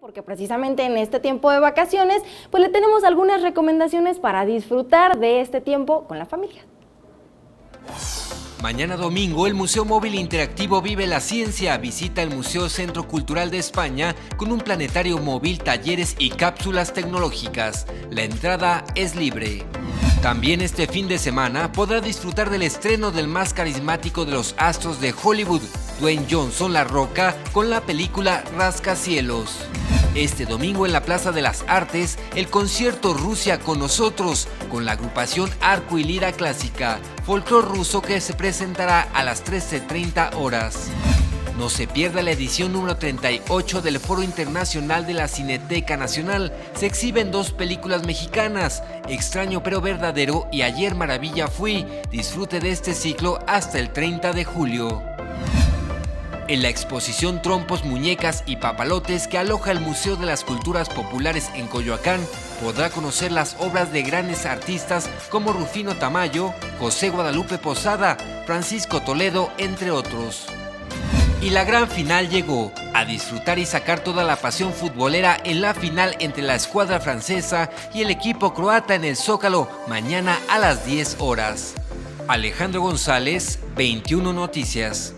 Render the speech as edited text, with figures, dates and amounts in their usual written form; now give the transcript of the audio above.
Porque precisamente en este tiempo de vacaciones, pues le tenemos algunas recomendaciones para disfrutar de este tiempo con la familia. Mañana domingo, el Museo Móvil Interactivo Vive la Ciencia visita el Museo Centro Cultural de España con un planetario móvil, talleres y cápsulas tecnológicas. La entrada es libre. También este fin de semana podrá disfrutar del estreno del más carismático de los astros de Hollywood, Dwayne Johnson La Roca, con la película Rascacielos. Este domingo en la Plaza de las Artes, el concierto Rusia con nosotros, con la agrupación Arco y Lira Clásica, folclor ruso que se presentará a las 13:30 horas. No se pierda la edición número 38 del Foro Internacional de la Cineteca Nacional. Se exhiben 2 películas mexicanas, Extraño pero Verdadero y Ayer Maravilla Fui. Disfrute de este ciclo hasta el 30 de julio. En la exposición Trompos, Muñecas y Papalotes que aloja el Museo de las Culturas Populares en Coyoacán, podrá conocer las obras de grandes artistas como Rufino Tamayo, José Guadalupe Posada, Francisco Toledo, entre otros. Y la gran final llegó, a disfrutar y sacar toda la pasión futbolera en la final entre la escuadra francesa y el equipo croata en el Zócalo, mañana a las 10 horas. Alejandro González, 21 Noticias.